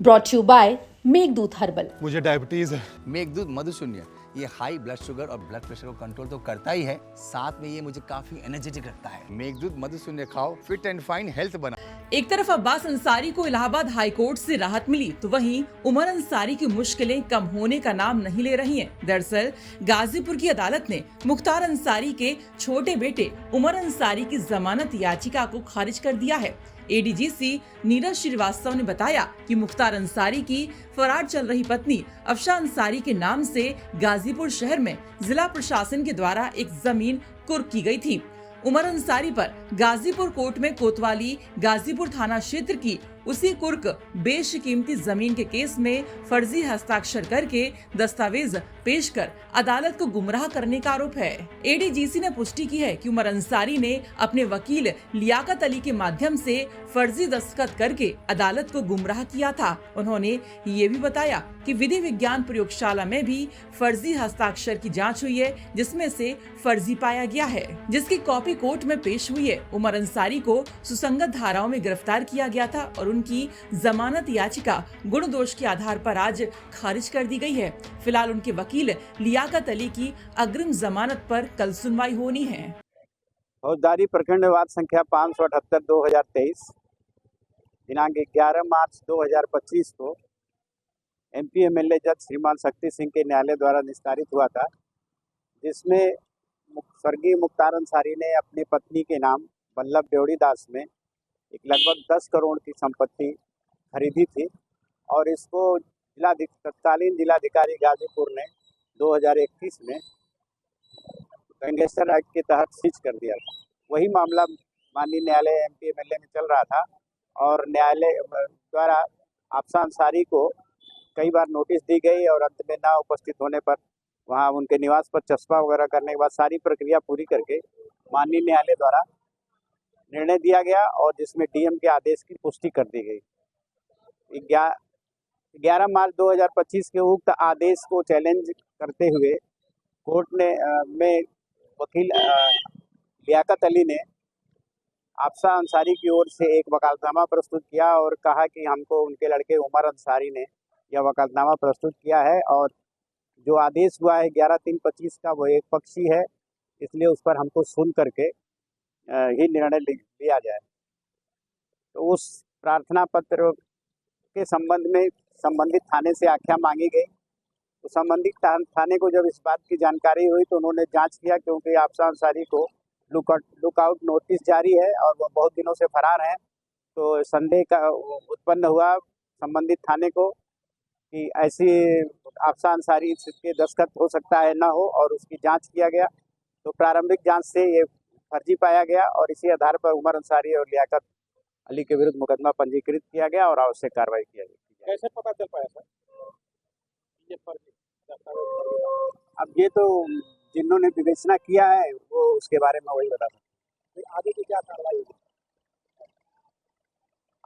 Brought you by Meghdoot herbal. मुझे diabetes है। मेघदूत मधुशून्य ये हाई ब्लड शुगर और ब्लड प्रेशर को कंट्रोल तो करता ही है, साथ में ये मुझे काफी एनर्जेटिक रखता है। मेघदूत मधुशून्य खाओ, फिट एंड फाइन हेल्थ बना। एक तरफ अब्बास अंसारी को इलाहाबाद हाई कोर्ट से राहत मिली, तो वहीं उमर अंसारी की मुश्किलें कम होने का नाम नहीं ले रही हैं। दरअसल गाजीपुर की अदालत ने मुख्तार अंसारी के छोटे बेटे उमर अंसारी की जमानत याचिका को खारिज कर दिया है। एडीजीसी नीरज श्रीवास्तव ने बताया कि मुख्तार अंसारी की फरार चल रही पत्नी अफशा अंसारी के नाम से गाजीपुर शहर में जिला प्रशासन के द्वारा एक जमीन कुर्क की गई थी। उमर अंसारी पर गाजीपुर कोर्ट में कोतवाली गाजीपुर थाना क्षेत्र की उसी कुर्क बेशकीमती जमीन के केस में फर्जी हस्ताक्षर करके दस्तावेज पेश कर अदालत को गुमराह करने का आरोप है। एडीजीसी ने पुष्टि की है कि उमर अंसारी ने अपने वकील लियाकत अली के माध्यम से फर्जी दस्तखत करके अदालत को गुमराह किया था। उन्होंने ये भी बताया कि विधि विज्ञान प्रयोगशाला में भी फर्जी हस्ताक्षर की जाँच हुई है, जिसमें से फर्जी पाया गया है, जिसकी कॉपी कोर्ट में पेश हुई है। उमर अंसारी को सुसंगत धाराओं में गिरफ्तार किया गया था और उनकी जमानत याचिका गुण दोष के आधार पर आज खारिज कर दी गई है। फिलहाल उनके वकील लियाकत अली की अग्रिम जमानत पर कल सुनवाई होनी है। फौजदारी प्रखंड वाद संख्या 578/2023 दिनांक 11 मार्च 2025 को एमपी एमएलए जज श्रीमान शक्ति सिंह के न्यायालय द्वारा निस्तारित हुआ था, जिसमें स्वर्गीय मुख्तार अंसारी ने अपनी पत्नी के नाम वल्लभ ड्योढ़ी दास में एक लगभग 10 करोड़ की संपत्ति खरीदी थी और इसको तत्कालीन जिलाधिकारी गाजीपुर ने 2021 में गैंगस्टर एक्ट के तहत सीज कर दिया था। वही मामला माननीय न्यायालय एमपी एमएलए में चल रहा था और न्यायालय द्वारा अफशा अंसारी को कई बार नोटिस दी गई और अंत में ना उपस्थित होने पर वहां उनके निवास पर चस्पा वगैरह करने के बाद सारी प्रक्रिया पूरी करके माननीय न्यायालय द्वारा निर्णय दिया गया और जिसमें डीएम के आदेश की पुष्टि कर दी गई। 11 मार्च 2025 के उक्त आदेश को चैलेंज करते हुए कोर्ट ने में वकील लियाकत अली ने अफशा अंसारी की ओर से एक वकालतनामा प्रस्तुत किया और कहा कि हमको उनके लड़के उमर अंसारी ने यह वकालतनामा प्रस्तुत किया है और जो आदेश हुआ है 11/3/25 का वो एक पक्षी है, इसलिए उस पर हमको सुन करके ही निर्णय लिया जाए। तो उस प्रार्थना पत्र के संबंध में संबंधित थाने से आख्या मांगी गई। तो संबंधित थाने को जब इस बात की जानकारी हुई तो उन्होंने जांच किया, क्योंकि अफशा अंसारी को लुकआउट नोटिस जारी है और वो बहुत दिनों से फरार हैं। तो संदेह का उत्पन्न हुआ संबंधित थाने को कि ऐसी अफशा अंसारी के दस्तखत हो सकता है ना हो, और उसकी जांच किया गया। तो प्रारंभिक जांच से ये फर्जी पाया गया और इसी आधार पर उमर अंसारी और लियाकत अली के विरुद्ध मुकदमा पंजीकृत किया गया और आवश्यक कार्रवाई किया गई। कैसे पता चल पाया सर ये फर्जी? अब ये तो जिन्होंने विवेचना किया है वो उसके बारे में वही बता सकते। आगे की क्या कार्रवाई होगी?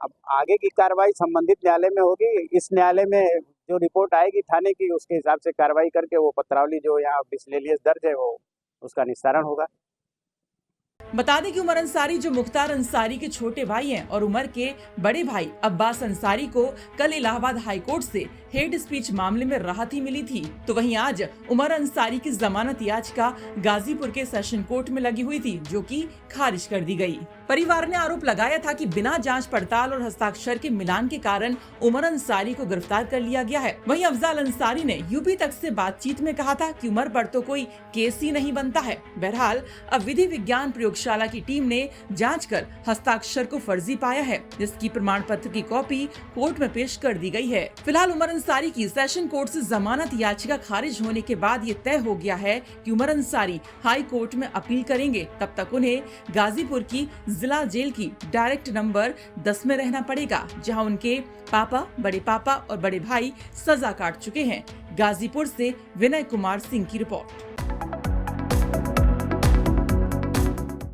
अब आगे की कार्रवाई संबंधित न्यायालय में होगी। इस न्यायालय में जो रिपोर्ट आएगी थाने की, उसके हिसाब से कार्रवाई करके वो पत्रावली जो यहाँ मिसलेनियस दर्ज है वो उसका निस्तारण होगा। बता दें कि उमर अंसारी जो मुख्तार अंसारी के छोटे भाई हैं और उमर के बड़े भाई अब्बास अंसारी को कल इलाहाबाद हाई कोर्ट से हेट स्पीच मामले में राहत ही मिली थी, तो वहीं आज उमर अंसारी की जमानत याचिका गाजीपुर के सेशन कोर्ट में लगी हुई थी, जो कि खारिज कर दी गई। परिवार ने आरोप लगाया था कि बिना जांच पड़ताल और हस्ताक्षर के मिलान के कारण उमर अंसारी को गिरफ्तार कर लिया गया है। वहीं अफजाल अंसारी ने यूपी तक से बातचीत में कहा था कि उमर पर तो कोई केस ही नहीं बनता है। बहरहाल अब विधि विज्ञान प्रयोगशाला की टीम ने जांच कर हस्ताक्षर को फर्जी पाया है, जिसकी प्रमाण पत्र की कॉपी कोर्ट में पेश कर दी गई है। फिलहाल उमर अंसारी की सेशन कोर्ट से जमानत याचिका खारिज होने के बाद ये तय हो गया है कि उमर अंसारी हाई कोर्ट में अपील करेंगे। तब तक उन्हें गाजीपुर की जिला जेल की डायरेक्ट नंबर 10 में रहना पड़ेगा, जहां उनके पापा, बड़े पापा और बड़े भाई सजा काट चुके हैं। गाजीपुर से विनय कुमार सिंह की रिपोर्ट।